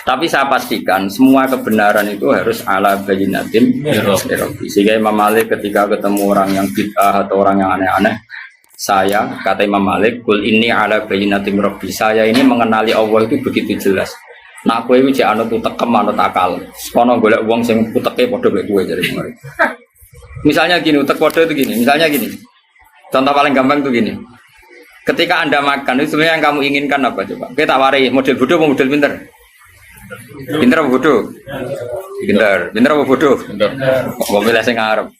Tapi saya pastikan semua kebenaran itu harus ala bayyinatin min rabbi. Sehingga Imam Malik ketika ketemu orang yang bid'ah atau orang yang aneh-aneh, saya kata Imam Malik, kul ini ala bayyinatin min rabbi. Saya ini mengenali Allah itu begitu jelas. Nah kowe iki jek anut utekem anut akal. Kono golek wong sing uteke padha mek kowe jare kemarin. Misalnya gini, utek padha itu gini. Misalnya gini. Contoh paling gampang itu gini. Ketika Anda makan, itu sebenarnya yang kamu inginkan apa coba? Kita warai model bodoh atau model pinter? Pinter apa bodoh? Pinter. Pinter apa bodoh? Pinter. Mau pilih sing ngarep.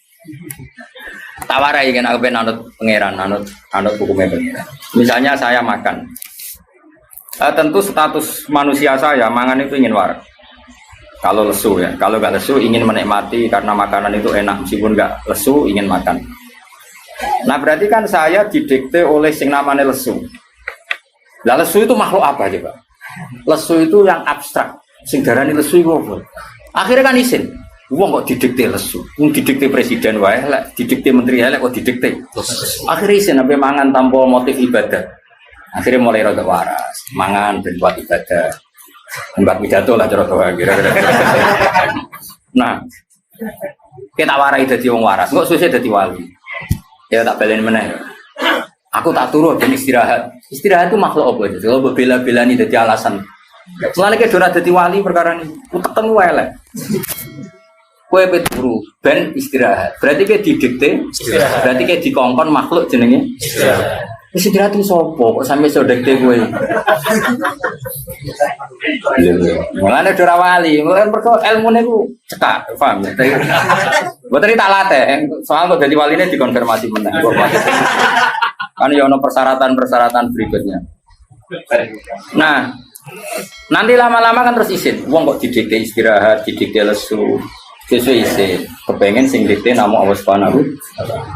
Tawarai kan aku pengen anut pangeran, anut hukumnya pangeran. Misalnya saya makan. Tentu status manusia saya mangan itu ingin waras. Kalau lesu ya, kalau nggak lesu ingin menikmati karena makanan itu enak meskipun nggak lesu ingin makan. Nah berarti kan saya didikte oleh sing namanya lesu. Lah lesu itu makhluk apa coba? Lesu itu yang abstrak. Sing darani lesu itu apa? Akhirnya kan isin. Wong kok didikte lesu. Wong didikte presiden wae, lek didikte menteri lek kok didikte. Akhirnya isin sampai mangan tanpa motif ibadah. Akhirnya mulai rada waras. Mangan ben buat ibadah. Mbak pidato lah cara kira-kira. Nah, kita warai dadi wong waras. Kok susah dadi wali. Ya tak balen meneh. Aku tak turu ben istirahat. Istirahat itu makhluk apa aja. Kalau bela-belani dadi alasan. Mulane ke ora dadi wali perkara ini. Utekem wae elek. Kowe turu ben istirahat. Berarti ke didikte istirahat. Berarti ke dikongkon makhluk jenenge istirahat. Istirahat itu sopo kok sampe sodekte kowe. Mulane ora wali, mulane perkara ilmune ku cekak, paham ya? Mboten tak latih, soal kok dadi waline dikonfirmasi meneh. Kan ya ono persyaratan-persyaratan berikutnya. Nah, nanti lama-lama kan terus isin. Wong kok didikte istirahat, didikte lesu, sesuai isin. Kepengen sing dikte nama Allah Subhanahu.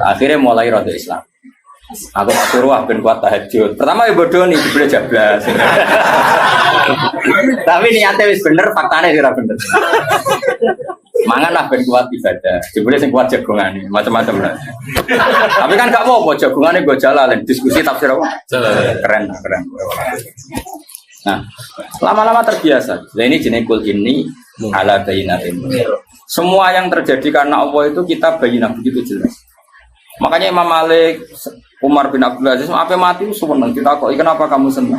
Akhirnya mulai rada Islam. Aku tak suruh ben kuat tahajud. Pertama ya bodoh nih, dibeli jablas. Tapi niatnya wis bener, faktanya ora bener. Mangan lah ben kuat ibadah. Jebule sing kuat jagongane, macam-macam lah. Tapi kan gak apa-apa jagongane go jalan diskusi tafsir apa? Keren. Nah, lama-lama terbiasa. Nah ini jenis kul ini ala bayyinatin. Semua yang terjadi karena Allah itu kita bayyinah begitu jelas. Makanya Imam Malik, Umar bin Abdul Aziz, apa mati senang kita kok? Kenapa kamu senang?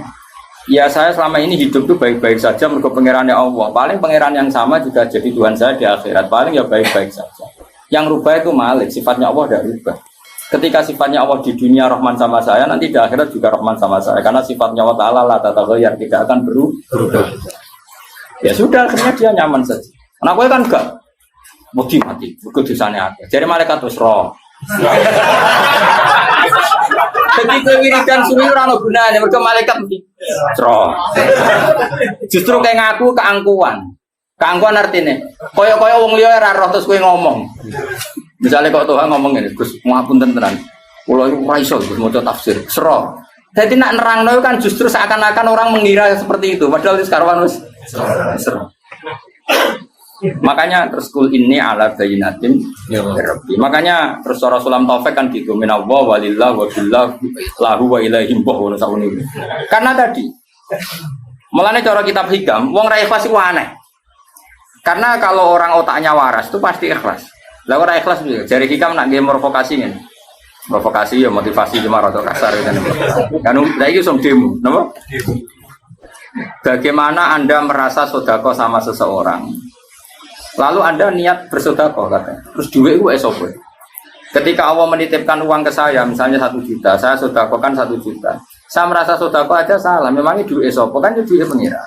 Ya saya selama ini hidup tuh baik-baik saja mergo pangerannya Allah. Paling pangeran yang sama juga jadi Tuhan saya di akhirat. Paling ya baik-baik saja. Yang rubah itu Malik, sifatnya Allah tidak rubah. Ketika sifatnya Allah di dunia Rahman sama saya, nanti di akhirat juga Rahman sama saya. Karena sifatnya Allah Ta'ala la tataghayyar, tidak akan berubah. Ya sudah, akhirnya dia nyaman saja. Karena aku kan enggak mati, kudusane akeh. Jadi malaikat wis roh. Begitu wiridan suwi ora ono gunane, mergo malaikat mesti roh. Justru kayak ngaku keangkuhan. Keangkuhan artinya kaya-kaya wong liya ora roh terus kowe ngomong. Misalnya kok Tuhan ngomong ngene, Gus, ngapunten tenan. Kula iku ora iso Gus maca tafsir. Sero. Jadi nak nerangno kan justru seakan-akan orang mengira seperti itu, padahal wis karwan wis sero. Makanya terus kul ini ala bayyinatin rabbi. Makanya terus Rasulullah Taufik kan gitu minallah walillah wa billah lahu wa ilaihim bahwa sauni. Karena tadi mulane cara kitab hikam wong ra ikhlas iku aneh. Karena kalau orang otaknya waras itu pasti ikhlas. Lah ora ikhlas piye? Jari hikam nak nggih provokasi ngene. Provokasi ya motivasi cuma rada kasar kan. Kan lha iki som demo, napa? Bagaimana Anda merasa sedekah sama seseorang? Lalu Anda niat bersedekah katanya. Terus duit itu esopo. Ketika Allah menitipkan uang ke saya, misalnya 1 juta, saya sedekahkan 1 juta. Saya merasa sedekah aja salah. Memangnya duit esopo kan duit pengiran.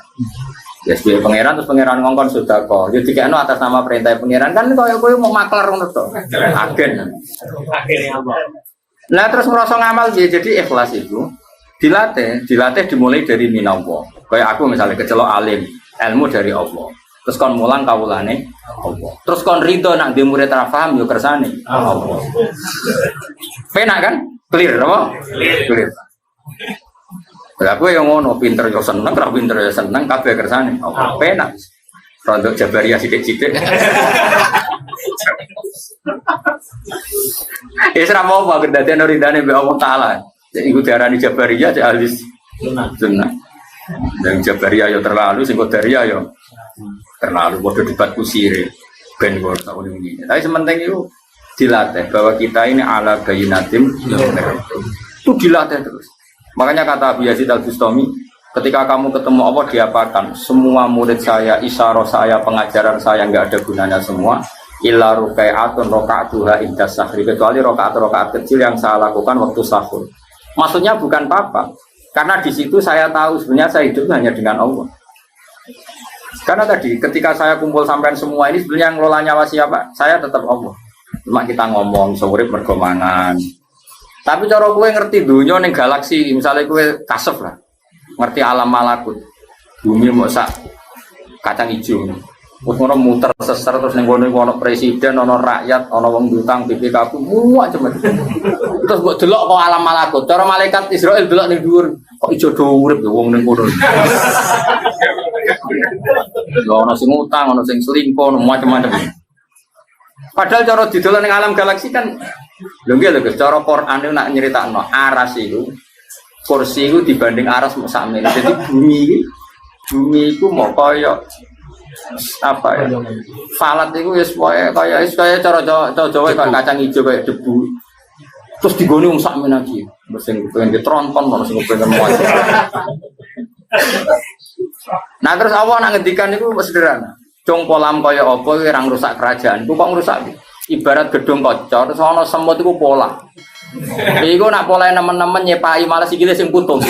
Ya duit pengiran terus pengiran ngongkon sedekah. Ya dikene atas nama perintah pengiran kan koyo mau maklar ngono to. Agen. Akhirnya apa? Nah terus merasa ngamal jadi ikhlas itu dilatih dimulai dari minallah. Kayak aku misalnya kecelok alim, ilmu dari Allah. Terus kon mulang kawulane Allah. Terus kon ridho nak dhe murid ra paham yo kersane Allah. Penak kan? Clear apa? Clear. Lah kowe yo ngono, pinter yo seneng, ra pinter yo seneng, kabeh kersane Allah. Penak. Rondo Jabariyah sithik-sithik. Isra mau apa kedadian ridane mbek Allah taala. Jadi iku diarani Jabariyah cek ahli sunnah. Yang Jabariyah ya terlalu, sing Qadariyah ya terlalu. Bodoh debat kusire ben kok tak ini. Tapi sementing itu dilatih bahwa kita ini ala bayinatim itu dilatih terus. Makanya kata Abu Yazid Al-Bustami, ketika kamu ketemu Allah diapakan? Semua murid saya, isyarah saya, pengajaran saya nggak ada gunanya semua. Illa rukai'atun roka'atuha inda sahri, kecuali rokaat kecil yang saya lakukan waktu sahur. Maksudnya bukan apa-apa, karena di situ saya tahu sebenarnya saya hidup hanya dengan Allah. Karena tadi ketika saya kumpul sampean semua ini sebenarnya yang ngelola nyawa siapa? Saya tetap Allah. Cuma kita ngomong seurip mergo mangan. Tapi cara kowe ngerti dunia ning galaksi, misalnya kowe kasep lah. Ngerti alam malakut. Bumi mau sak kacang hijau. Terus ngono muter seser terus ning kono ono presiden, ono rakyat, ono wong utang BPKB, muak cuma. Terus mbok delok kok alam malakut. Cara malaikat Israel delok ning dhuwur, kok ijo do urip wong ning kono. Lho ono sing utang, ono sing selingkuh, ono macam-macam. Padahal cara didelok ning alam galaksi kan lho nggih lho Gus, cara Quran itu nak nyeritakno aras itu kursi itu dibanding aras mau sakmene. Jadi bumi itu mau kaya apa ya? Falat itu wis kaya cara Jawa kaya kacang hijau kayak debu. Terus digone wong sakmene iki. Sing pengen ditronton ono sing pengen muat. Nah terus Allah nak ngendikan itu sederhana. Cung polam kaya apa ora ngrusak kerajaan. Ku kok ngrusak? Ibarat gedung kocor terus ana semut iku pola. Iku nak polahe nemen-nemen nyepai malah sikile sing putus.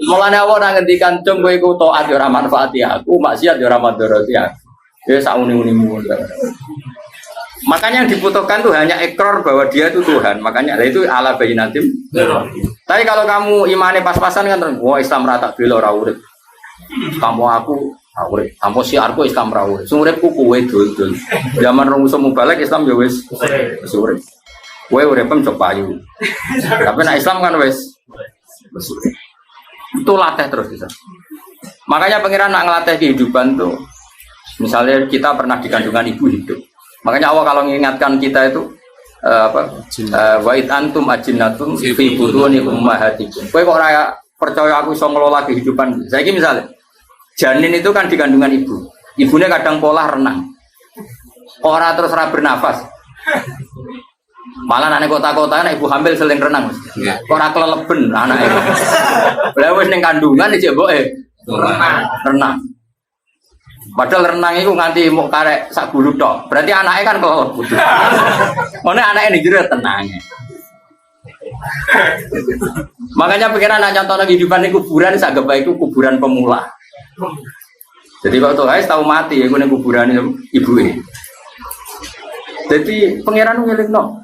Mulane Allah nak ngendikan cung kowe iku taat yo ora manfaati aku, maksiat yo ora madharati aku. Ya sauni-unimu. Makanya yang dibutuhkan tuh hanya ikrar bahwa dia itu Tuhan. Makanya itu ala bayinatim. Tapi kalau kamu imane pas-pasan kan wah Islam rata bela ora urip. Kamu aku urip. Kamu siarku Islam ra urip. Uripku kowe dul-dul. Zaman rumus mubalek Islam ya wis urip. Kowe uripem cok payu. Tapi nek Islam kan wis urip. Itu latih terus bisa. Makanya pangeran nak ngelatih kehidupan tuh. Misalnya kita pernah di kandungan ibu hidup. Makanya Allah kalau mengingatkan kita itu wa id antum ajinnatun fi butuni ummahatikum. Kowe kok ora percaya aku iso ngelola kehidupan. Saiki misalnya janin itu kan di kandungan ibu. Ibunya kadang pola renang. Ora terus ora bernafas. Malah anak kota-kota anak ibu hamil seling renang. Ora keleleben anake. Lah wis ning kandungan iki mboke renang. Padahal renang itu nganti mau karek sak bulu tok. Berarti anaknya kan keleleben. Mana anaknya ning jero tenang. Makanya pikiran anak contoh kehidupan di kuburan sak gebe itu kuburan pemula. Jadi waktu guys tahu mati aku ning kuburan ibu ini. Jadi pangeran ngelingno.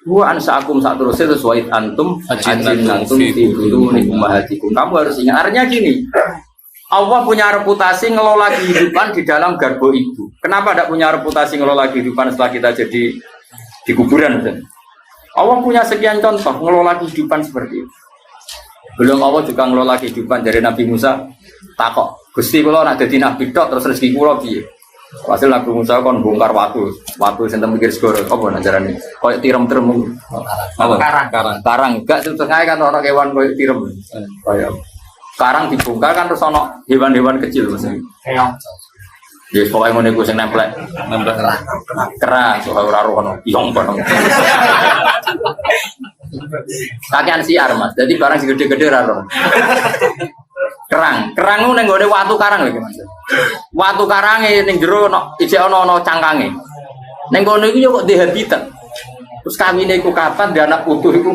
Wa ansaakum sak terus sesuai antum ajinantum fi butuni ummahatikum. Kamu harus ingat artinya gini. Allah punya reputasi ngelola kehidupan di dalam garbo ibu. Kenapa tidak punya reputasi ngelola kehidupan setelah kita jadi di kuburan? Allah punya sekian contoh ngelola kehidupan seperti itu. Belum Allah juga ngelola kehidupan dari Nabi Musa. Takok, Gusti kula nak dadi nabi tok terus rezeki kula piye? Hasil Nabi Musa kon bongkar watu sing mikir segoro apa ajarane? Koyo tirem-tirem. Apa? Karang. Gak setengah kan orang kewan koyo tirem. Kayak karang dibongkar kan terus ono hewan-hewan kecil maksudnya. Ya pokoke ngene iku sing nempel kerang so ora rono iong kono. Kakean siar Mas. Jadi barang sing gede-gede ora rono. Kerang ku ning gone watu karang lho Mas. Watu karange ning jero ono ijek ono cangkange. Ning kono iku yo kok di habitat. Terus kamine iku kapan di anak putu iku.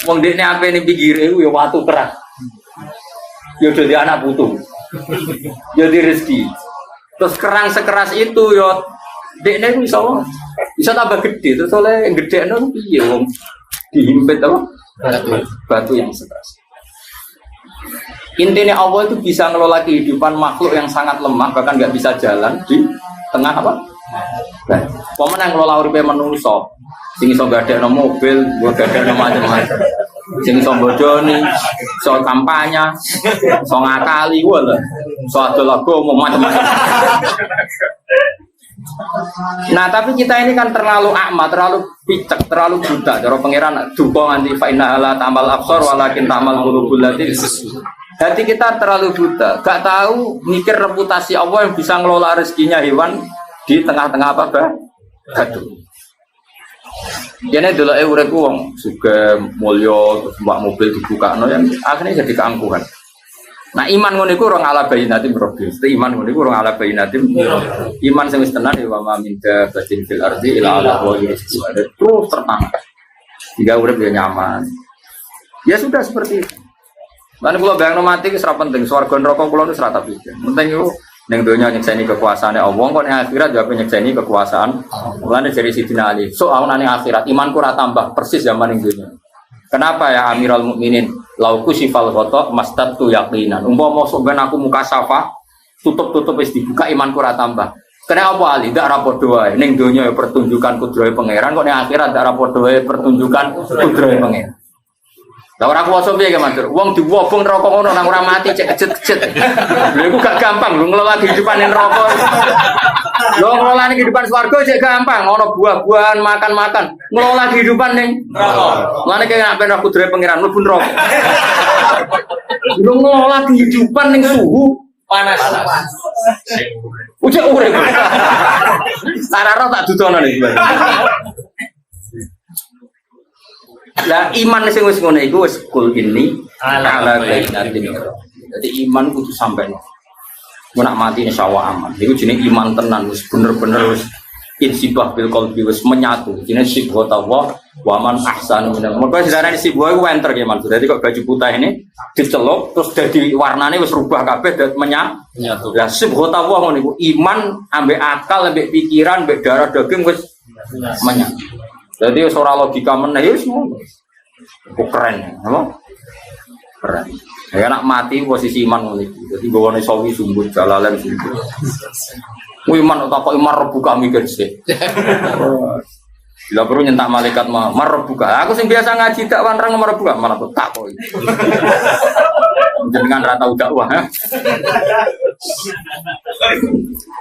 Wong dekne ape ning pinggire iku yo watu kerang. Yo dadi anak putu. Yo di rezeki. Terus kerang sekeras itu yo dekne iku iso tambah gede. Terus oleh gedekno piye wong dihimpit apa? Batu yang sekeras. Intinya Allah itu bisa ngelola kehidupan makhluk yang sangat lemah, bahkan nggak bisa jalan di tengah apa? Nah, pemen yang ngelola uripe manungsa, sing iso gadekno mobil, gadekno macam-macam. Sing iso bodoni, iso kampanye, iso ngakali, wala, iso adol agama macam-macam. Nah, tapi kita ini kan terlalu akma, terlalu picek, terlalu buta. Cara pangeran duka nganti fa inna la tamal absar walakin tamal qulubul lati. Hati kita terlalu buta, gak tahu mikir reputasi Allah yang bisa ngelola rezekinya hewan di tengah-tengah apa batu. Jadi dulu urip wong juga mulya mbak mobil dibukakno yang akhirnya jadi keangkuhan. Nah iman ngono iku ora ala bayinatim rabbi. Iman ngono iku ora ala bayinatim. Iman sing wis tenan ya wa min batin fil ardi ila ala wa terus tertanam. Hingga urip ya nyaman. Ya sudah seperti itu. Lan kula bayangno mati wis ora penting swarga neraka kula wis ora tak pikir. Penting iku ning donya nyekseni kekuasaane Allah, kok ning akhirat juga nyekseni kekuasaan. Mulane dari Sidina Ali, so aunane akhirat imanku ora tambah persis zaman ning donya. Kenapa ya Amirul Mukminin? Lauku sifal ghata mastatu yaqinan. Umpama sok ben aku muka safa, tutup-tutup wis dibuka imanku ora tambah. Kenapa Ali? Ndak ra padha wae. Ning donya pertunjukan kudrahe pangeran, kok ning akhirat ndak ra padha wae pertunjukan kudrahe pangeran. Lah ora kuwasa piye ge matur. Wong diwobong neraka ngono nang ora mati cek kejet-kejet. Lha iku gak gampang lho ngelola kehidupan ning neraka. Lho ngelola kehidupan swarga cek gampang, ono buah-buahan, makan-makan. Ngelola kehidupan ning neraka. Lane kaya nek ben aku dhewe pangeran mlebu neraka. Lho ngelola kehidupan ning suhu panas. Ujek urip. Sarara tak dudono iki. Lah iman sing wis ngono iku wis kul ini ala bainatin. Jadi iman kudu sampai mun nak mati insyaallah aman. Iku jenenge iman tenan wis bener-bener wis insibah bil qalbi wis menyatu. Jenenge sibghat Allah wa man ahsanu minal. Maka sejarah sibghat iku enter ki man. Dadi kok baju putih ini dicelup terus dadi warnane wis rubah kabeh dadi menyatu. Lah sibghat Allah ngono iku iman ambek akal ambek pikiran ambek darah daging wis menyatu. Jadi ora logika meneh wis ngono. Keren, apa? Keren. Ya nak mati posisi iman ngono iki. Dadi gowone sawi sumbut jalalan sumbut. Ku iman tak kok iman rebuka mikir sih. Bila perlu nyentak malaikat marbuka. Aku sing biasa ngaji tak wanrang marbuka malah tak kok. Jenengan ra tau dakwah.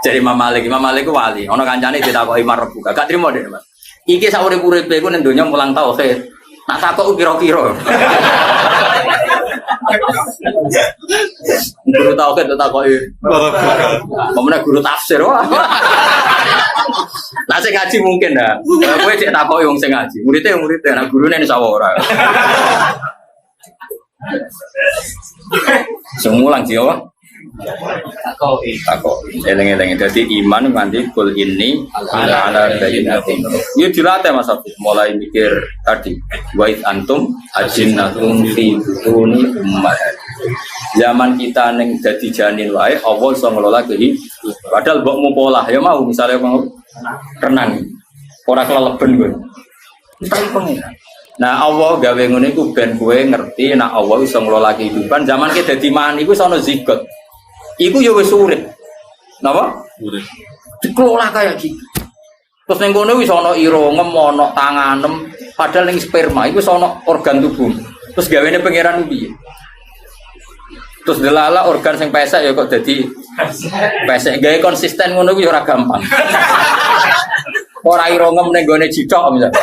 Jadi Imam Malik ku wali. Ana kancane ditakoki marbuka. Gak trimo deh, Mas. Iki sak urip-uripe ku ning donya mulang tauhid. Nak takok kira-kira. Guru tauhid takoki. Pemene guru tafsir wah. Lah sing ngaji mungkin dah. Kowe cek takoki wong sing ngaji. Murid-e, nak gurune insyaallah ora. Semulang jiwa. Takoki. Eleng-eleng dadi iman nganti kul ini ala bayyinatin. Yo dilatih Mas Abi, mulai mikir tadi. Wa antum ajinnatun fi butuni ummahat. Zaman kita ning dadi janin wae Allah iso ngelola kehidupan. Padahal mbokmu polah ya mau misalnya mau renang. Ora keleleben kowe. Tapi pengen. Nah Allah gawe ngono iku ben kowe ngerti nek Allah iso ngelola kehidupan. Zaman kita dadi mani iku sono zigot. Iku ya wis urip. Napa? Urip. Dikelola kayak gitu. Terus ning kono wis ana irungem, ana tanganem, padahal ning sperma iku wis ana organ tubuh. Terus gawene pangeran piye? Terus delala organ sing pesek ya kok dadi pesek. Gawe konsisten ngono ku ya ora gampang. Ora irungem ning gone cicok misal.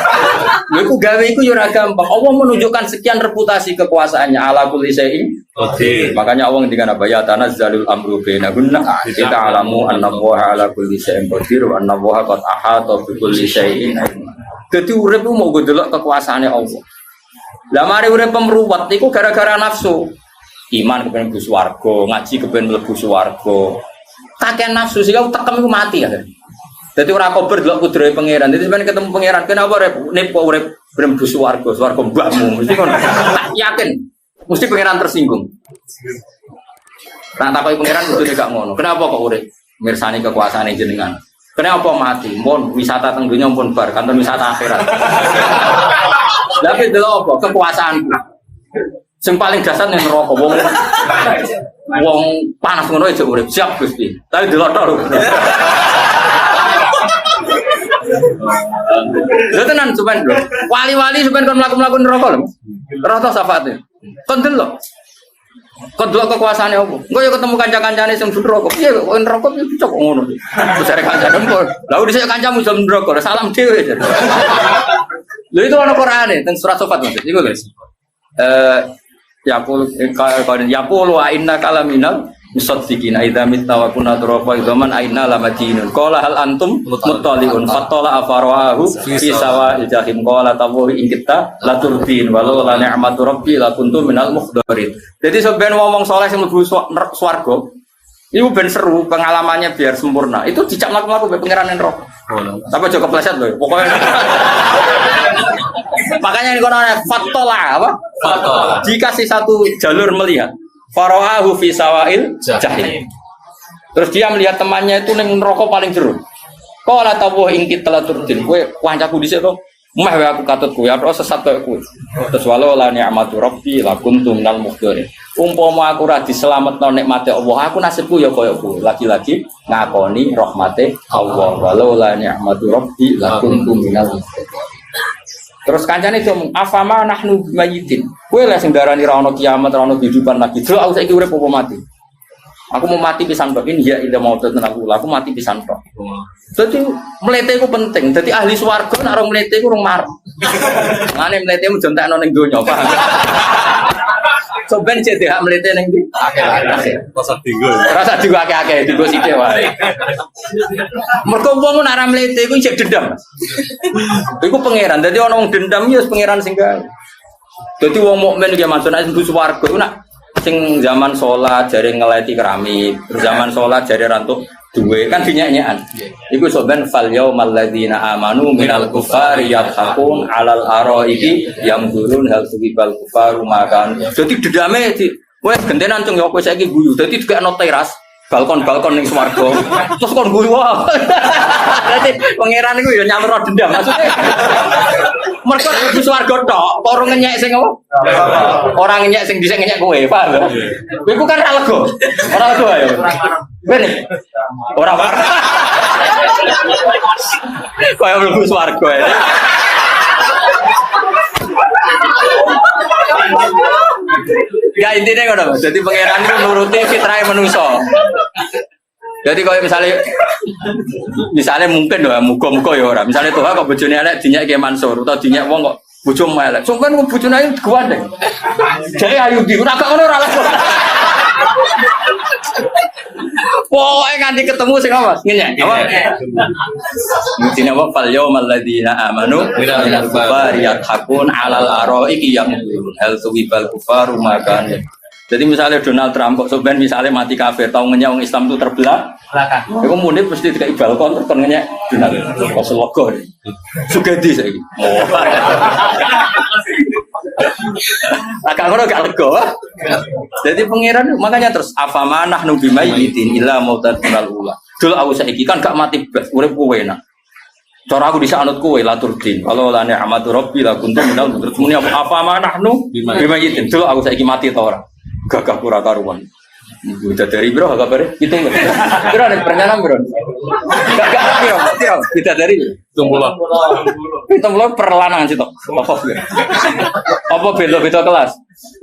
Lha iku gawe iku ya ora gampang. Allah menunjukkan sekian reputasi kekuasaannya ala kulli syai'in. Makanya Allah ngendikan apa ya tanazzalul amru bainahunna kita alamu annallaha ala kulli syai'in qadir wa annallaha qad ahata bi kulli syai'in. Dadi urip ku mau delok kekuasaane Allah. Lah mari urip pemruwet iku gara-gara nafsu. Iman kepen mlebu swarga, ngaji kepen mlebu swarga. Kakek nafsu sih kau tekem iku mati ya. Jadi orang kober delok kudrahe pangeran. Jadi sampeyan ketemu pangeran, kenapa rep nipo urip mlebu swarga mbakmu. Mesti ngono. Yakin. Mesti pangeran tersinggung. Tak takoki pangeran kudu gak ngono. Kenapa kok urip? Mirsani kekuasaane jenengan. Kenapa mati? Mun wisata teng donya pun bar, kantor wisata akhirat. Tapi delok apa? Kekuasaanku. Sing paling dasar ning neraka wong panas ngono aja urip. Siap Gusti. Tapi delok tok. Lha tenan sampean lho. Wali-wali sampean kon mlaku-mlaku neraka lho. Ora tau syafaate. Kon delok. Kau dua kekuasaannya apa? Kau ya ketemu kanca-kancane sing rokok. Iya, kau rokok itu cocok ngono. Terus cari kanca kau. Lalu disini kancamu jam rokok. Salam dewe. Lalu itu orang Quran nih, tentang surat Sofat maksud. Itu guys. Yakul wa inna kalaminal musaddiqina idza mitta wa kunna turafa idzaman aina lamadinun qala hal antum muttaliun fatala afarahu fi sawa'il jahim qala tawahi in kita la turbin walau la ni'matu rabbi la kuntu minal mukhdarin. Jadi sampeyan ngomong saleh sing mlebu swarga itu ben seru pengalamannya biar sempurna. Itu dicak mlaku-mlaku be pangeran neraka. Tapi aja kepleset lho. Pokoknya makanya ini kono fatala apa? Fatala. Dikasih satu jalur melihat Faro'ahu fi sawa'il jahim. Terus dia melihat temannya itu ning neraka paling jero. Qala tawah ing kita turdin. Kowe kancaku dhisik to. Meh wae aku katut kowe, ora sesat kowe. Terus walau la ni'matu rabbi la kuntum minal mukhdarin. Umpama aku ora diselametno nikmate Allah, aku nasibku ya kaya kowe. Lagi-lagi ngakoni rahmate Allah. Walau la ni'matu rabbi la kuntum minal mukhdarin. Terus kancane ngomong afama nahnu mayitin. Kowe lek sing darani ra ono kiamat, ra ono kehidupan lagi. Terus aku saiki urip apa mati? Aku mau mati pisan tok ini ya ida mau tenan aku mati pisan tok. Dadi mlete iku penting. Dadi ahli swarga nek ora mlete iku urung marep. Ngene mlete mu jontekno ning donya, paham. Soben cek hak mlete ning ndi? Akeh. Rasa digo akeh-akeh digo sithik wae. Mergo wong nek ora mlete iku cek dendam. Iku pangeran. Dadi ana wong dendam ya pangeran sing gawe. Dadi wong mukmin iki masuk nek mlebu swarga iku nak sing zaman sholat jare ngeleti keramik, zaman sholat jare rantuk duwe kan dinyanyian. Iku soben fal yaumal ladzina amanu minal kufari yadhakun alal araiki yamdurun hal subibal kufaru makan. Dadi dedame di wes gentenan cung yo kowe saiki guyu. Dadi digekno teras, balkon-balkon ning swarga. Terus kon guyu wae. Dadi pangeran iku yo nyamro dendam maksudnya. Mergo di swarga tok, ora ngenyek sing apa? Ora ngenyek sing dhisik ngenyek kowe, paham? Kowe ku kan ra lega. Ora lega ayo. Bene. Ora war. Kaya mlebu swarga ya. Ya intinya ngono, jadi pangeran itu nuruti fitrah manusia. Jadi kalau misalnya mungkin loh, muka-muka ya orang. Misalnya Tuhan kok bojone elek dinyak Ki Mansur atau dinyak wong kok bojomu elek. Sampeyan kok bojone ayu digandeng. Jare ayu di ora gak ngono ora lah. Pokoke nganti ketemu sing apa? Ngenyek. Apa? Mutine wa fal yaumal ladzina amanu minal kufari yadhakun alal araiki yamdurun hal tuwibal kufaru makan. Jadi misalnya Donald Trump kok sebenarnya misalnya mati kafir tahu ngenyek orang Islam itu terbelah aku munib pasti tidak balkon terus ngenyek Donald kok selogo sugedi saiki agak ngono gak lega jadi pangeran makanya terus afamanah nubi mayitin illa mautatul ula dulu aku saiki kan gak mati blas urip kowe nak cara aku bisa anut kowe laturdin kalau la ni'matu rabbi la kuntum minal terus muni afamanah nu bimayitin dulu aku saiki mati ta ora gagah pura karuan. Udah dari bro, agak bare. Itu bro ada perencanaan bro. Gagah bro. Kita dari tumbulah. Tumbulah perlanangan sih toh. Apa beda kelas?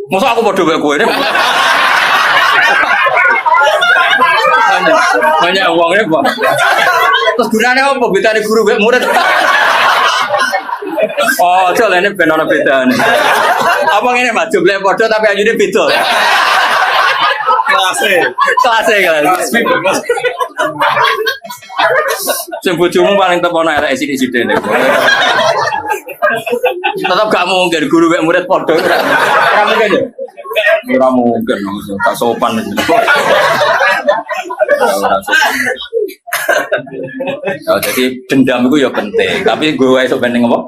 Masa aku bodoh kayak gue ini? Banyak uangnya pak. Terus gunanya apa? Beda di guru murid. Oh, soalnya ini benar beda nih. Apa ini mas? Jumlahnya bodoh tapi ajunya beda. Kelasnya kan. Sembujumu paling tepono era sini deh. Tetap gak mungkin guru mek murid bodoh. Ora mungkin ya. Ora mungkin, tak sopan. Oh, jadi dendam itu ya penting, tapi gue esok penting apa?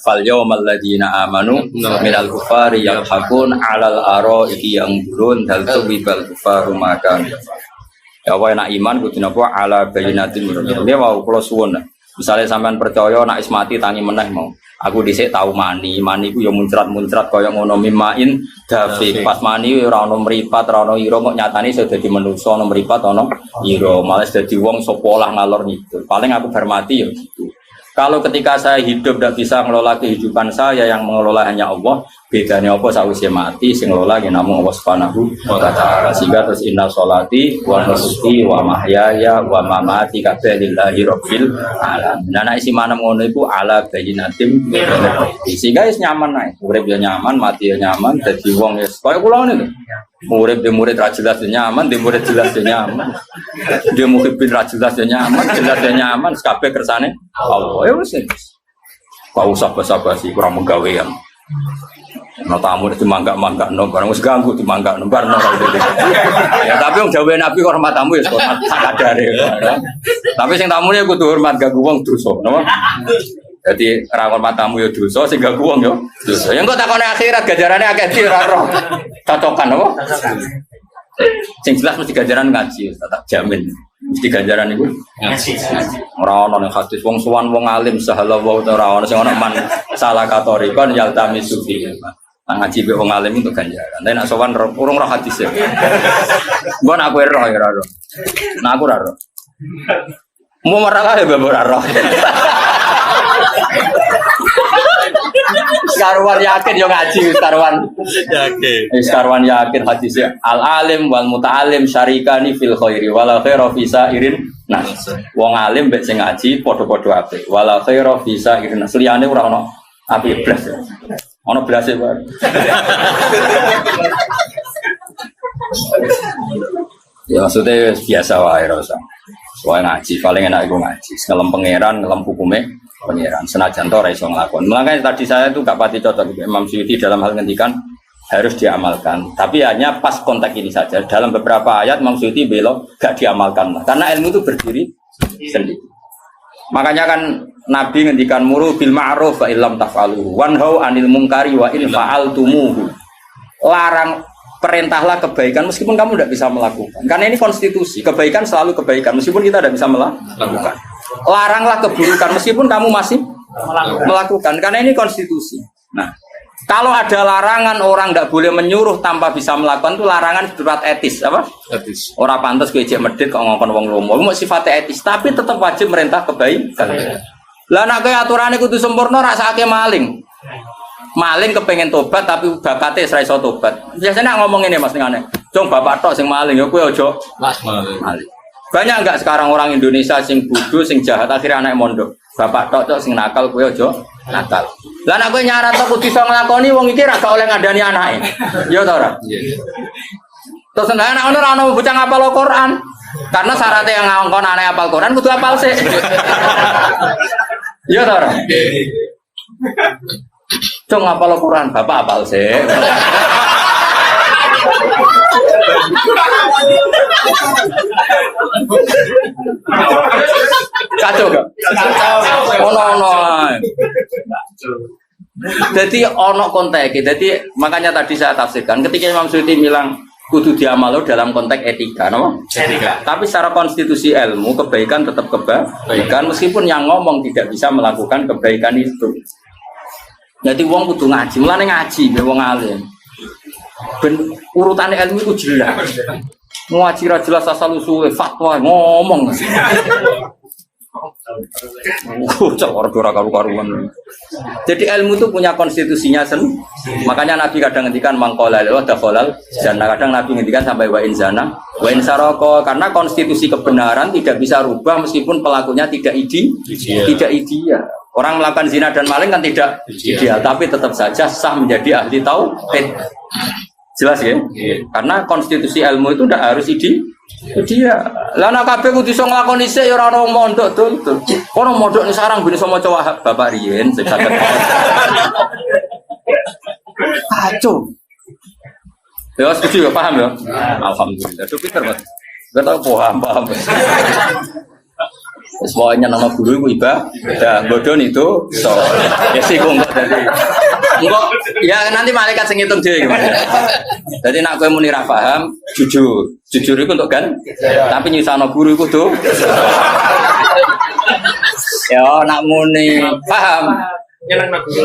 Fal yaumal ladzina amanu minal kufari yadhakun alal araiki yanzurun hal tuwibal kufaru makan. Ya wae nak iman kudu napa ala bayyinatin min. Dia mau kula suwun. Misalnya sampean percaya nak ismati tangi meneh mau. Aku dhisik tau mani ku ya muncrat-muncrat kaya ngono mimain dafik. Pas mani ora ono mripat, ora ono ira kok nyatane iso dadi manusa ono mripat ono ira. Malah dadi wong sapa lah ngalor ngidul. Paling aku hormati ya gitu. Kalau ketika saya hidup tidak bisa mengelola kehidupan saya yang mengelola hanya Allah, bedanya apa sausé mati sing lola ki namung Allah Subhanahu wa taala. Sehingga terus inna sholati wa nusuki wa mahyaya wa mamati kabeh lillahi rabbil alamin. Nah nek isi manem ngono iku ala bayyinatim. Sehingga wis nyaman ae. Urip ya nyaman, mati ya nyaman, dadi wong wis kaya kula ngene lho. Murid ra jelas ya nyaman, murid jelas ya nyaman. Dia muhibin ra jelas ya nyaman, jelas ya nyaman, kabeh kersane Allah. Ya wis. Kok usah basa-basi kurang menggawean. No tamu itu mangga no barang wis ganggu di mangga no barang ya tapi yang jawab nabi kok hormat tamu ya hormat sadar ya tapi sing tamune kudu hormat ganggu wong dosa napa jadi ra hormat tamu ya dosa sing ganggu wong ya dosa ya engko takone akhirat gajarane akeh di ora roh cocokan napa sing jelas mesti gajaran ngaji tak jamin mesti ganjaran iku ngaji ora ono ning hadis wong suwan wong alim sahala wa ora ono sing ono man salah katori kon yaltami sufi ngaji be wong alim itu ganjaran nek sowan urung roh hadis ya mbon aku roh ya ora roh nah aku ora roh mau marah kae mbok ora roh Karuan yakin yo ngaji karuan yakin hadisnya al alim wal muta'alim syarikani fil khairi wala khaira fi sa'irin nah wong alim mbek sing ngaji padha-padha apik wala khaira fi sa'irin liyane ora ono apik blas ono blase wae ya maksudnya biasa wae rasa soal ngaji paling enak iku ngaji ngelem pangeran ngelem hukume pengiran senajan to ora iso nglakon. Makanya tadi saya itu gak pati cocok Imam Suyuti dalam hal ngendikan harus diamalkan. Tapi hanya pas konteks ini saja. Dalam beberapa ayat Imam Suyuti belok gak diamalkan. Karena ilmu itu berdiri sendiri. Makanya kan Nabi ngendikan muru bil ma'ruf wa illam taf'aluhu wanhau 'anil munkari wa in fa'altumuhu. Larang perintahlah kebaikan meskipun kamu tidak bisa melakukan. Karena ini konstitusi. Kebaikan selalu kebaikan meskipun kita tidak bisa melakukan. Laranglah keburukan meskipun kamu masih melakukan karena ini konstitusi. Nah, kalau ada larangan orang tidak boleh menyuruh tanpa bisa melakukan itu larangan bersifat etis apa? Etis. Orang pantas gue ejek medit kok ngomong wong lomo, mau sifatnya etis tapi tetap wajib merintah kebaikan. Lah nek aturannya kudu sempurna rasake maling. Maling kepengen tobat tapi bakate ora iso tobat. Biasanya ngomong ini Mas ngene. Jong bapak tok sing maling ya kowe aja maling. Banyak enggak sekarang orang Indonesia sing bodoh, sing jahat akhirnya anak mondok. Bapak tok sing nakal kowe aja nakal. Lah nek kowe nyarat tok kudu iso nglakoni wong iki ra gak oleh ngandani anake. Ya ta ora? Iya. Terus nek anak ora ono bocah ngapal Al-Qur'an. Karena syaratnya yang ngongkon anake hafal Qur'an kudu hafal sik. Ya ta ora? Cung hafal Qur'an, bapak hafal sik. Kacau gak? Ono. Jadi ono konteks. Jadi makanya tadi saya tafsirkan ketika Imam Suyuti bilang kudu diamal dalam konteks etika, no? Etika. Tapi secara konstitusi ilmu kebaikan tetap kebaikan meskipun yang ngomong tidak bisa melakukan kebaikan itu. Jadi wong kudu ngaji, mulane ngaji be wong alim. Ben urutan ilmu itu jelas. Ngaji ra jelas asal usule fatwa ngomong. Cok ora karu-karuan. Jadi ilmu itu punya konstitusinya sendiri. Makanya Nabi kadang ngendikan mangqala la dakhalal jannah, kadang Nabi ngendikan sampai wa inzana wa insaraka karena konstitusi kebenaran tidak bisa rubah meskipun pelakunya tidak ideal. Orang melakukan zina dan maling kan tidak ideal, tapi tetap saja sah menjadi ahli tauhid. Jelas ya? Karena konstitusi ilmu itu tidak harus ideal. Lah nek kabeh kudu iso nglakoni sik ya ora ono mondok tuh. Kono mondok ning sarang ben iso maca Wahab Bapak riyen sing saged. Kacau. Ya setuju ya, paham ya? Alhamdulillah. Itu pinter, Mas. Enggak tahu paham. Semuanya nama guru itu ibadah, bodoh itu so ya sih kok enggak ya nanti malaikat sing ngitung dhewe gimana. Jadi nak kowe muni ra paham, jujur itu untuk kan, tapi nyusahno guru itu tuh. Ya nak muni paham,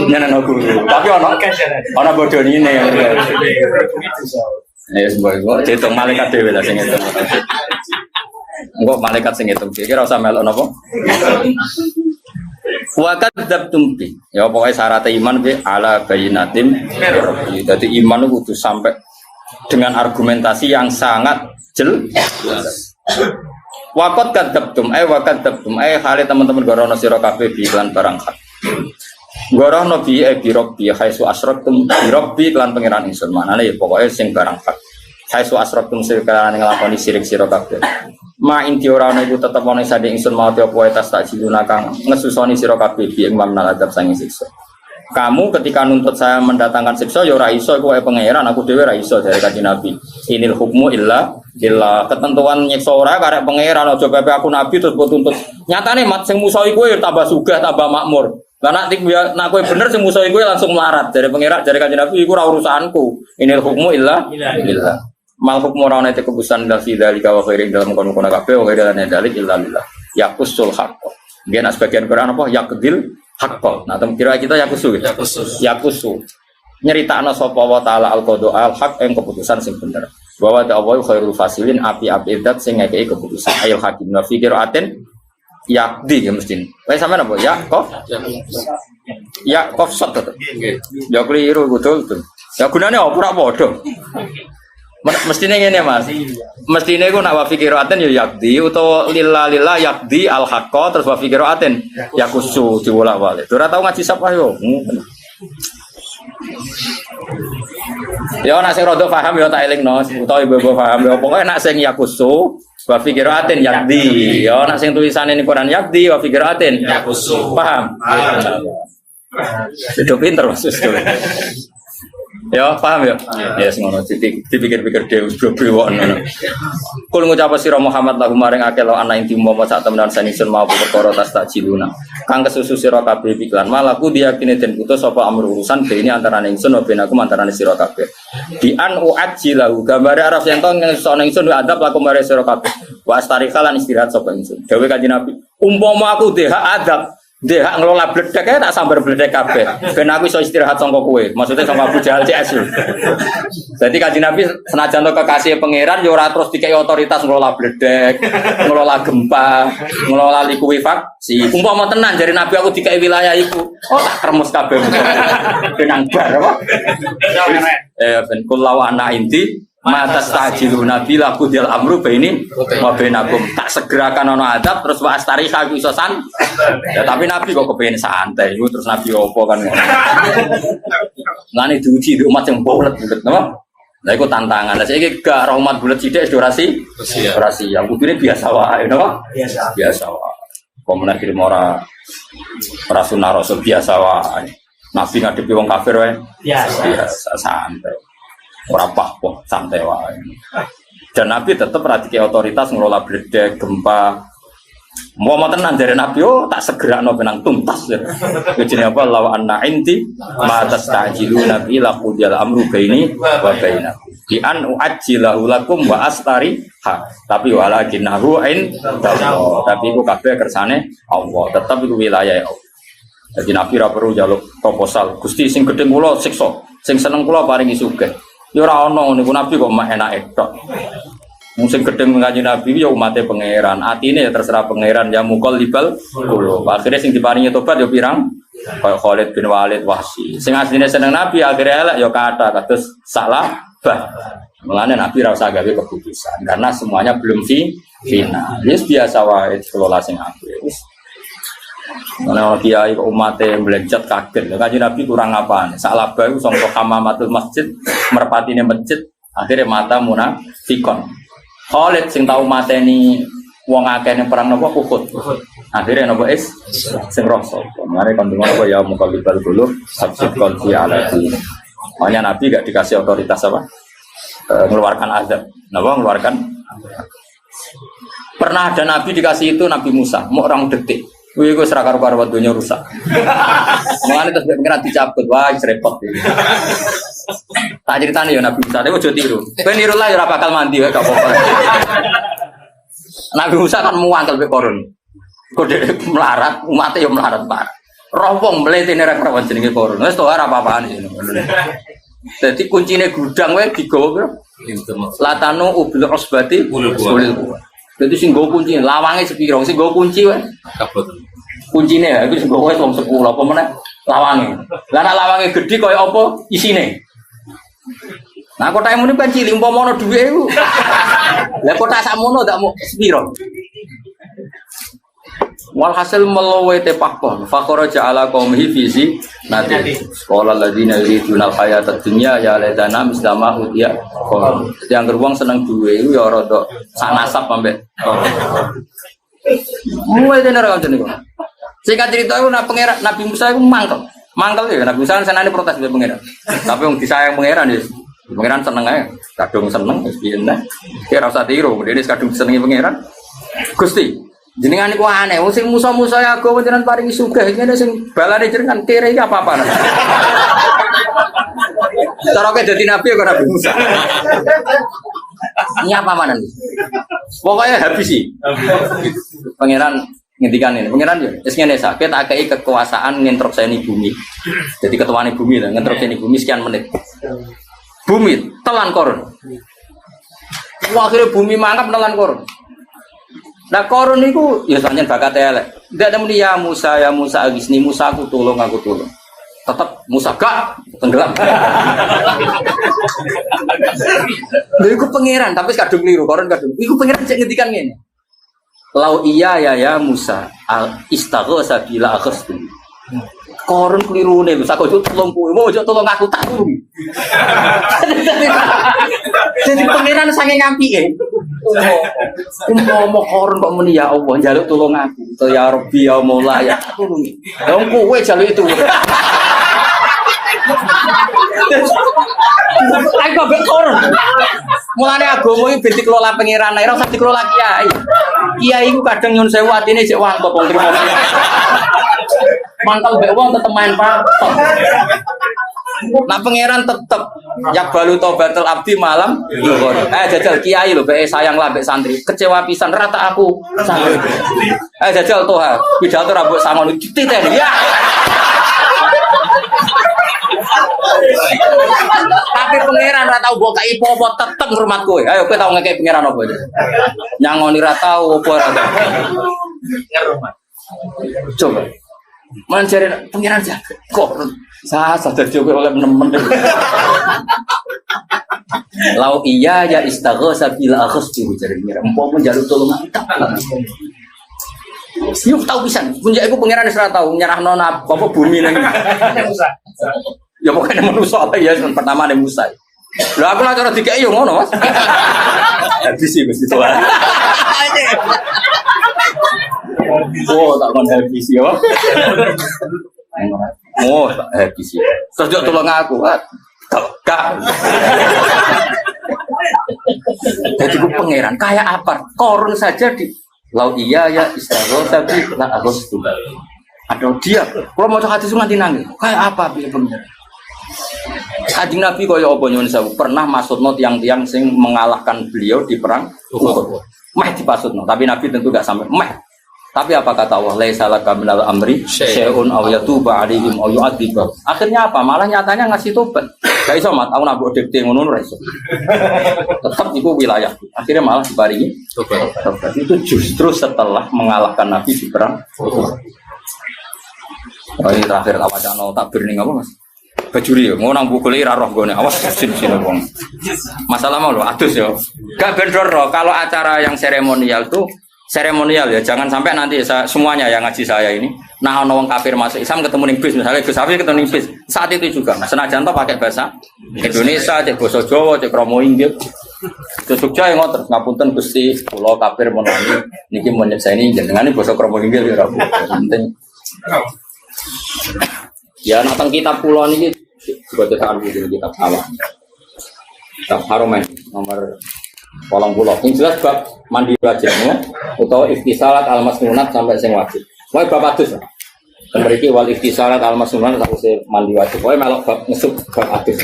nyenengno guru, tapi ono bodoh ini ya. Ya semua dihitung malaikat dhewe lah sing ngitung. Enggak malaikat sing ngitung. Kira usah melok napa? Wa kadzabtum bi. Ya pokoknya syarat iman bi ala bayyinatin rabbi. Jadi iman itu kudu sampai dengan argumentasi yang sangat jelas. Wa kadzabtum hale teman-teman gorono sira kabeh bi lan barang hak. Gorono bi bi rabbi khaisu asyraktum bi rabbi lan pangeran ingsun. Manane ya pokoke sing barang hak. Khaisu asyraktum sekalian nglakoni syirik sira kabeh. Ma inti ora ana iku tetep ana sande ingsun mau apa wae tas tak jiluna kang ngesusoni sira kabeh bi ing mamnal adab sange siksa. Kamu ketika nuntut saya mendatangkan siksa ya ora iso iku wae pangeran aku dhewe ora iso dari kanjeng Nabi. Inil hukmu illa ketentuan nyiksa ora karek pangeran aja pepe aku nabi terus mbok tuntut. Nyatane mat sing musuhi kowe tambah sugih tambah makmur. Lah nek kowe bener sing musuhi kowe langsung melarat dari pangeran dari kanjeng Nabi iku ora urusanku. Inil hukmu illa mal hukmu ora ana keputusan dari dalika wa khairin dalam kono-kono kabeh wa khairin dalik illa lillah yaqusul haqq. Dia nak sebagian Quran apa yaqdil haqq. Nah tem kira kita yaqusu gitu. Yaqusu. Nyeritakno sapa wa taala al-qada al-haq yang keputusan sing bener. Bahwa ta'awul khairul fasilin api-api dat sing ngekeki keputusan. Ayul hakim wa fi qiraatin yaqdi ya mesti. Wes sampean apa ya qaf? Ya qaf sat to. Ya keliru betul tuh. Ya gunane apa ora padha. Mestine ngene Mas. Mestine iku nak wa fikiraten ya yakdi utawa lillah yakdi al haqqa terus wa fikiraten yakusu diwolak-walik. Ora tau ngaji sapa yo. Ya nak sing rada paham ya tak elingno utawa ibu-ibu paham ya pokoke nak sing yakusu wa fikiraten yakdi. Ya nak sing tulisane ning Quran yakdi wa fikiraten yakusu. Paham? Itu pinter Mas. Ya paham ya? Ya ngono dipikir-pikir dhewe bro-bro ngono. Kul ngucap sira Muhammad lahum maring akeh lo ana inti umpama sak temenan saningsun mau perkara tas tak jiluna. Kang kesusu sira kabeh piklan malaku diyakine den putus sapa amur urusan be ini antarané ingsun ben aku antarané sira kabeh. Di an uajilahu gambare araf yen to ngesono ingsun adab laku mare sira kabeh. Wa astarikalan istirahat sapa ingsun. Dewe Kanjeng Nabi, umpama aku dhewe adab dia ngelola bledek tak sambar bledek kabeh. Ben aku iso istirahat sangka kowe. Maksudnya sangka Abu Jahal CS. Jadi Kanjeng Nabi senajan kekasih pangeran yo ora terus dikei otoritas ngelola bledek, ngelola gempa, ngelola likuifaksi. Umpama tenan jare Nabi aku dikei wilayah iku. Oh tak kremes kabeh. Benang bar apa? Ben kulawana inti Matas tajilu nabi laku dial amru baini wa bainakum tak segerakan ono adab terus wa astarika iso san. Ya tapi nabi kok kepengen santai itu terus nabi opo kan. Ngene diuji di umat yang bulet-bulet napa? Lah iku tantangan. Lah saiki gak rahmat bulet sithik durasi. Durasi yang kudune biasa wae napa? Biasa wae. Pemenang kirim ora sunah rasul biasa wae. Nabi ngadepi wong kafir wae. Biasa santai. Ora apa santai wae. Dan Nabi tetap radike otoritas ngelola bledek, gempa. Mau tenan dari Nabi tak segera no benang tuntas. Jadi apa lawa anna inti ma tastajilu nabi laku dial amru baini wa bainakum. Di an uajjilahu lakum wa astari ha. Tapi walakinahu in tapi iku kabeh kersane Allah. Tetap iku wilayah Allah. Jadi Nabi ra perlu njaluk proposal. Gusti sing gedhe kula siksa, sing seneng kula paringi sugih. Ya ora ono niku Nabi kok mak enake tok. Wong sing gedeng Kanjeng Nabi ya umate pangeran. Atine ya terserah pangeran ya muqallibal qulub. Akhire sing diparingi tobat ya pirang? Kaya Khalid bin Walid Wahsy. Sing asline seneng Nabi akhire elek ya kathah kados salah bah. Mulane Nabi ra usah gawe keputusan karena semuanya belum final. Wis biasa wae dikelola sing apik. Wis ana kiai kok umate mlenjat kaget. Kanjeng Nabi kurang apaan? Salah bae sangka hamamatul masjid, merpatine masjid, akhirnya mata munafikon. Khalid sing tau mateni wong akeh ning perang napa Uhud. Akhirnya napa sing rasa. Mare kon dengar apa ya muqallibal qulub sabsut qalbi ala din. Makanya Nabi gak dikasih otoritas apa? Mengeluarkan azab. Napa mengeluarkan? Pernah ada Nabi dikasih itu Nabi Musa, mau orang detik. Wih, gue serakar karuan dunia rusak. Mengenai terus pengiran dicabut, wah repot. Tak ceritanya ya Nabi Musa, dia mau tiru. Peniru lah, ya bakal mandi, gak apa-apa. Nabi Musa kan muangkel be korun. Kode melarat, umatnya ya melarat par. Rompong melete nerek rawan jenenge korun. Wes to ora apa-apaan iki. Dadi kuncine gudang wae digawa latano ubil usbati ulul. Jadi sing go kunci, lawange sepiro, sing go kunci wae. kuncinya itu sebuah wong 10 apa meneh lawange. Lah nek lawange gedhe kaya apa isine. Nah kotak muni kan cilik umpama ono dhuwit iku. Lah kotak sakmono ndak mau sepiro. Walhasil melowe tepakon fakhoraja ala qaumihi fizi nanti sekolah ladina yuridunal hayatad dunya ya ladana mislama utia qol. Dadi anggere wong seneng duwe iku ya rada sak nasab ambek. Mulai tenar kan niku. Singkat cerita iku Nabi Musa iku mangkel. Mangkel ya Nabi Musa senane protes mbek pangeran. Tapi wong disayang pangeran ya pangeran seneng ae. Kadung seneng wis piye nah. Ki ora usah tiru, dene kadung senengi pangeran. Gusti jenengan niku aneh, wong sing musa-musa agama jenengan paringi sugih, ngene sing balane jenengan kere iki apa-apa. Cara kowe dadi nabi kok Nabi Musa. Ini apa manan? Pokoknya habis sih. Pangeran ngendikan ini, pangeran ya, wis ngene sak, kita akei kekuasaan nginstrukseni bumi. Jadi ketuane bumi lah, nginstrukseni bumi sekian menit. Bumi telan koron. Akhirnya bumi mangkap telan koron. Nah korun itu ya sanjen bakat elek. Tidak ada muni ya Musa agisni Musa aku tolong. Tetap Musa gak tenggelam. Lha iku pangeran tapi kadung keliru korun kadung. Iku pangeran cek ngendikan ngene. Lau iya ya Musa al istaghatsa bila akhstu. Korun kelirune Musa kok tolong kowe mau tolong aku tak turu. Jadi pangeran saking ngampike. Ngomong koron kok muni ya Allah njaluk tulung aku. To ya Rabbi ya Maula ya tulungi. Wong kowe njaluk itu. Aku kok koron. Mulane agama iki ben dikelola pangeran ora usah dikelola kiai. Kiai iku kadang nyun sewu atine cek wangkot wong trimo. Mangkal mbek wong tetep main patok. Nah pangeran tetep yak balu tobatul abdi malam zuhur. Jajal kiai lho mbek sayang lah mbek santri. Kecewa pisan rata aku santri. Jajal toha pidato rambut sangon dititen ya. Tapi pangeran ra tau mbok kai apa tetep ngurmat kowe. Ayo kowe tau ngekek pangeran apa iki? Nyangoni ra tau apa ra tau. Ngurmat. Coba. Mencari pangeran jaga kok sadar juga oleh nemen. Lau iya ya istaghatsa bila akhstu jare pangeran. Empok njaluk tulung tak. Yuk tahu pisan. Punjak iku pangeran wis ora tau nyerahno apa bumi nang Musa. Ya pokoknya manusia apa ya pertama ada Musa. Lah aku lah cara dikek yo ngono, Mas. Habis sih mesti tuh. Oh, tak kon habis ya. Oh, tak habis ya. Terus tolong aku. Gak. Jadi ku pangeran kayak apa? Korun saja di lau iya ya istaghatsa tapi la aghstu. Aduh dia, kalau mau hati sungan nangis. Kayak apa pilih pangeran? Kanjeng Nabi kaya apa nyuwun sewu pernah maksudno tiang-tiang sing mengalahkan beliau di perang Uhud. Meh dipasutno, tapi Nabi tentu gak sampai meh. Tapi apa kata Allah? Laisa laka minal amri syai'un aw yatuba 'alaihim aw yu'adzibahum. Akhirnya apa? Malah nyatanya ngasih tobat. Gak iso mat, aku nabok dikte ngono ora iso. Tetap iku wilayah. Akhirnya malah diparingi tobat. Itu justru setelah mengalahkan Nabi di perang Uhud. Oh, ini terakhir tak wacana takbir ning apa Mas? Bajuri ya, mau nang bukule ora roh gone. Awas sini wong. Masalah mau lho adus ya. Gak bendor roh kalau acara yang seremonial tuh seremonial ya, jangan sampai nanti semuanya yang ngaji saya ini nah ono wong kafir masuk Islam ketemu ning bis misalnya Gus Hafiz ketemu ning bis saat itu juga senajan to pakai bahasa Indonesia, cek basa Jawa, cek kromo inggil. Terus Jogja yang ngoten ngapunten Gusti kula kafir menawi niki menyeksaini jenengan basa kromo inggil ya Rabu. Penting. Ya nang kitab kula niki juga cetakan kitab awal. Kitab Haromen nomor 80. Yang jelas bab mandi wajib ya, atau iftisalat al-masnunat sampai sing wajib. Wae bab adus. Mriki wal iftisalat al-masnunat sampai mandi wajib. Wae melok bab ngesuk bab adus.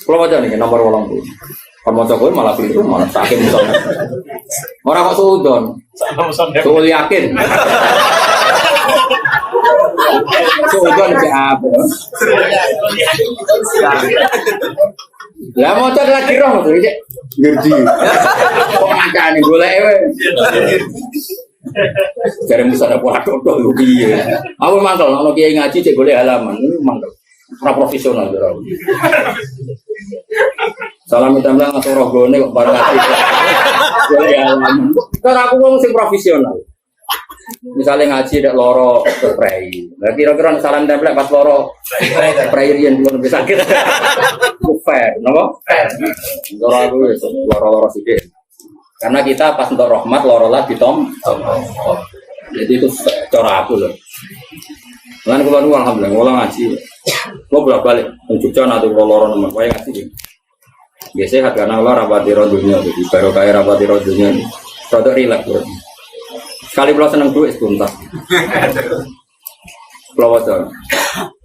Kalau macam ni nomor 80. Kalau macam kowe malah keliru malah sakit muson. Ora kok suudon. Suul yakin. Suudon ke apa? Lah mau cek lagi roh tuh, cek. Ngerti. Kok ngakane golek wae. Jare musa ada pola dodol lho piye. Aku mangkel ono kiai ngaji cek golek halaman, mangkel. Ora profesional ora. Salam tembang atau rogone kok bareng ngaji. Golek halaman. Karena aku wong sing profesional. Misalnya ngaji dek loro spray. Lah kira-kira salam template pas loro spray riyen belum bisa sakit. Fair, napa? Fair. Loro aku wis loro-loro sithik. Karena kita pas untuk rahmat loro lah ditom. Jadi itu cara aku loh. Lan kula nu alhamdulillah kula ngaji. Kula bolak-balik nang Jogja nanti kula loro nemen wae ngaji. Ya sehat karena Allah rapati ro dunya jadi baru kaya rapati ro dunya. Rada rileks bro. Sekali kula seneng duit tuntas. Kula waca.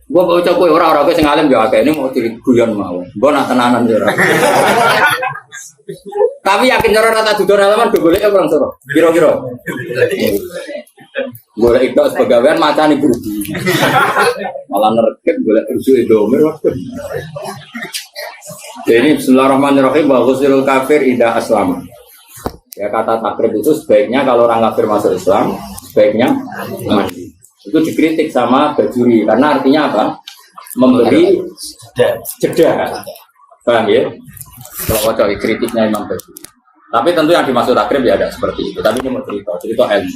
Gua baca kowe ora kowe sing alim ya akeh ini mau diguyon mau. Gua nak tenanan ya ora. Tapi yakin cara rata duduk halaman do golek kurang soro. Kira-kira. Golek itu sebagian macane Budi. Malah nerket golek rusuh Indomie waktu. Jadi bismillahirrahmanirrahim wa ghusirul kafir ida aslama. Ya kata takrib itu sebaiknya kalau orang kafir masuk Islam, sebaiknya mati. Itu dikritik sama Bajuri karena artinya apa? Memberi jeda. Paham ya? Kalau wajah kritiknya Imam Bajuri. Tapi tentu yang dimaksud takrib ya ada seperti itu. Tapi ini mau cerita ilmu.